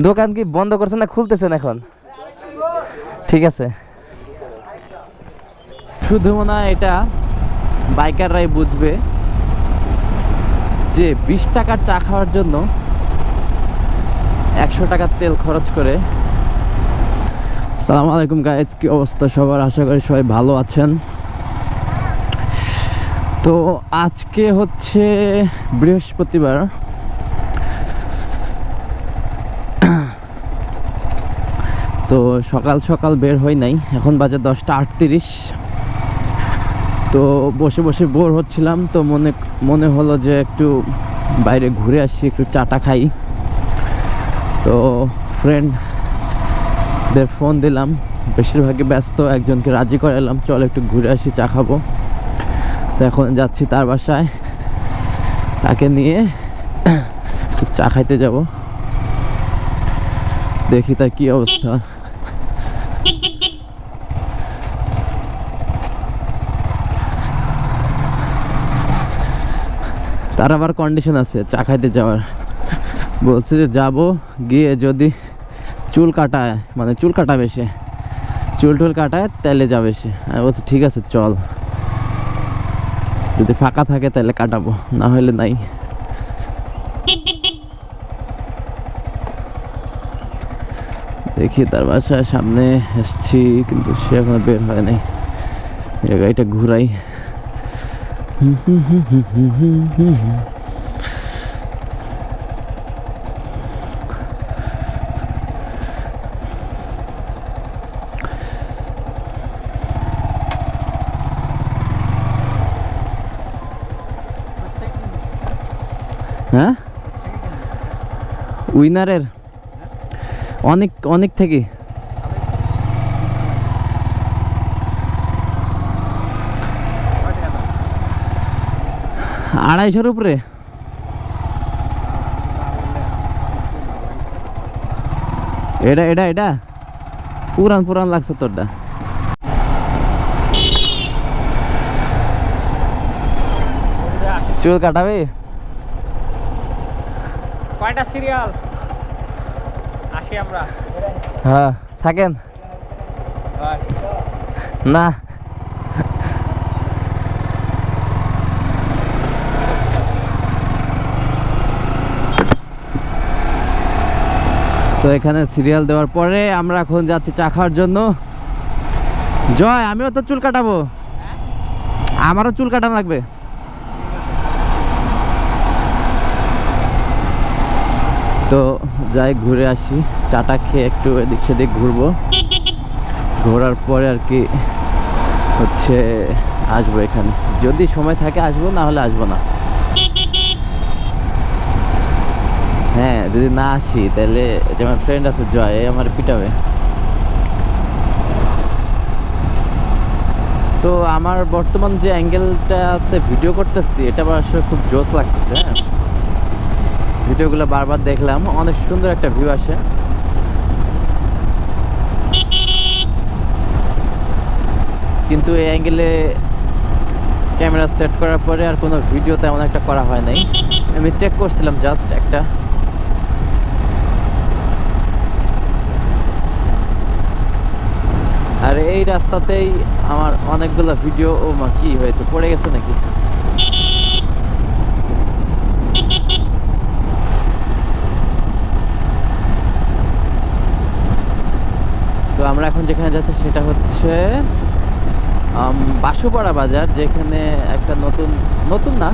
দোকান কি বন্ধ করছেন না খুলতেছেন এখন? ঠিক আছে। শুধু মনে হয় এটা বাইকাররাই বুঝবে যে 20 টাকার চা খাওয়ার জন্য 100 টাকার তেল খরচ করে। আসসালামু আলাইকুম গাইস, কি অবস্থা সবার? আশা করি সবাই ভালো আছেন। তো আজকে হচ্ছে বৃহস্পতিবার। তো সকাল সকাল বের হই নাই, এখন বাজে 10টা 38। তো বসে বসে বোর হচ্ছিলাম, তো মনে হলো যে একটু বাইরে ঘুরে আসি, একটু চাটা খাই। তো ফ্রেন্ডদের ফোন দিলাম, বেশিরভাগই ব্যস্ত, একজনকে রাজি করালাম চল একটু ঘুরে আসি, চা খাবো। তো এখন যাচ্ছি তার বাসায়, তাকে নিয়ে একটু চা খাইতে যাব। দেখি তার কি অবস্থা। তার আবার কন্ডিশন আছে চা খাইতে যাওয়ার। বলছে যে যাব, গিয়ে যদি চুল কাটায়, মানে চুল কাটাবে সে, চুল টুল কাটায় তাহলে যাবে সে। আমি বলছি ঠিক আছে চল, যদি ফাঁকা থাকে তাহলে কাটাবো, না হলে নাই। দেখি তার বাসার সামনে এসছি, কিন্তু সে এখনো বের হয় নাই। গাড়িটা ঘুরাই। হ্যাঁ, উইনারের অনেক অনেক থেকে 250-র উপরে। এটা এটা এটা পুরান পুরান লাগছে তোরটা। চুল কাটাবে? কয়টা সিরিয়াল আসি আমরা? হ্যাঁ থাকেন না। তো এখানে সিরিয়াল দেওয়ার পরে আমরা এখন যাচ্ছি চা খাওয়ার জন্য। জয়, আমিও তো চুল কাটাবো, আমারও চুল কাটানো লাগবে। তো যাই ঘুরে আসি, চাটা খেয়ে একটু এদিক সেদিক ঘুরবো। ঘোরার পরে আর কি হচ্ছে আসবো এখানে, যদি সময় থাকে আসবো, না হলে আসবো না। হ্যাঁ, যদি না আসি তাহলে যে আমার ফ্রেন্ড আছে জয়, আমার পিটাবে। তো আমার বর্তমান যে অ্যাঙ্গেলটাতে ভিডিও করতেছি, এটা আমার আসলে খুব জোস লাগতেছে। হ্যাঁ, ভিডিওগুলো বারবার দেখলাম, অনেক সুন্দর একটা ভিউ আসে। কিন্তু এই অ্যাঙ্গেলে ক্যামেরা সেট করার পরে আর কোনো ভিডিও তেমন একটা করা হয় নাই। আমি চেক করছিলাম জাস্ট একটা। আর এই রাস্তাতেই আমার অনেকগুলো ভিডিও। ও মা, কি হয়েছে, পড়ে গেছে নাকি? তো আমরা এখন যেখানে যাচ্ছি সেটা হচ্ছে বাসুপাড়া বাজার, যেখানে একটা নতুন নতুন না,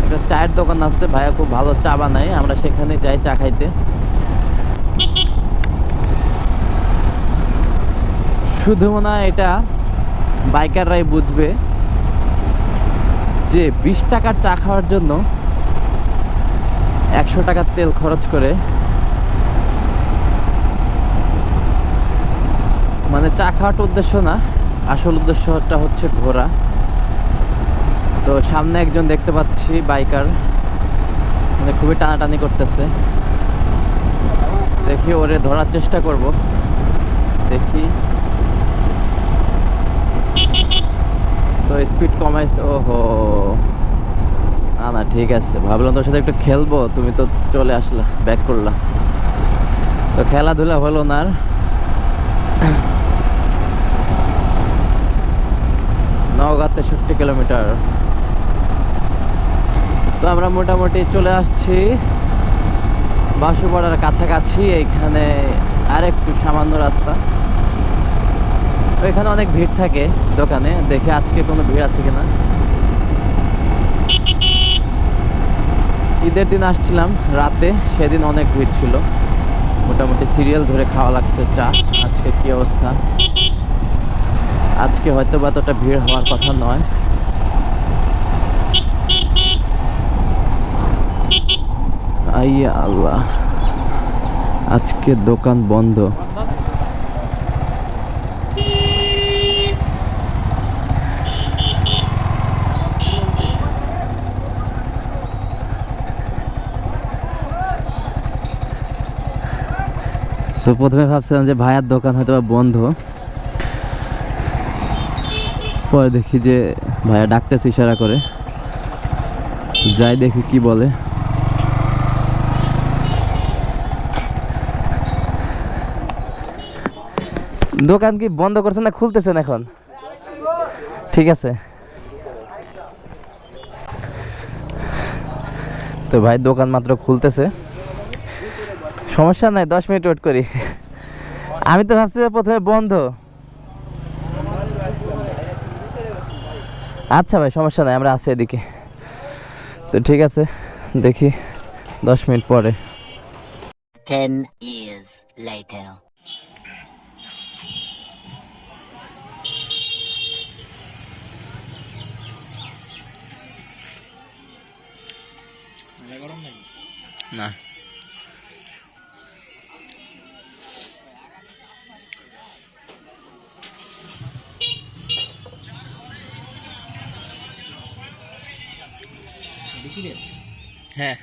একটা চায়ের দোকান আছে। ভাইয়া খুব ভালো চা বানায়, আমরা সেখানে যাই চা খাইতে। শুধু মনে হয় এটা বাইকাররাই বুঝবে যে 20 টাকার চা খাওয়ার জন্য 100 টাকার তেল খরচ করে। মানে চা খাওয়াটা উদ্দেশ্য না, আসল উদ্দেশ্যটা হচ্ছে ঘোরা। তো সামনে একজন দেখতে পাচ্ছি বাইকার, মানে খুবই টানাটানি করতেছে। দেখি ওরে ধরার চেষ্টা করব, দেখি। তো স্পিড কমাইছে, ওহো না না ঠিক আছে, ভাবলাম তোর সাথে একটু খেলবো, তুমি তো চলে আসলা, ব্যাক করলা, তো খেলাধুলা হলো না আর। নওগাঁ 63 কিলোমিটার। তো আমরা মোটামুটি চলে আসছি বাসুপাড়ার কাছাকাছি। এইখানে আর একটু সামান্য রাস্তা, তো এখানে অনেক ভিড় থাকে দোকানে, দেখে আজকে কোনো ভিড় আছে কিনা। ঈদের দিন আসছিলাম রাতে, সেদিন অনেক ভিড় ছিল, মোটামুটি সিরিয়াল ধরে খাওয়া লাগছে চা। আজকে কি অবস্থা, আজকে হয়তো বা এতটা ভিড় হওয়ার কথা নয়। আইয়া আল্লাহ, আজকে দোকান বন্ধ। তো প্রথমে ভাবছিলাম যে ভাইয়ার দোকান হয়তো বা বন্ধ, পরে দেখি যে ভাইয়া ডাকতেছে ইশারা করে, যাই দেখি কি বলে। দোকান কি বন্ধ করছেন না খুলতেছেন এখন? ঠিক আছে, তো ভাই দোকান মাত্র খুলতেছে, সমস্যা নাই, 10 মিনিট ওয়েট করি। আমি তো ভাবছি যে প্রথমে বন্ধ। আচ্ছা ভাই সমস্যা নাই, আমরা আছি এদিকে। তো ঠিক আছে, দেখি 10 মিনিট পরে। 10 years later. না হ্যাঁ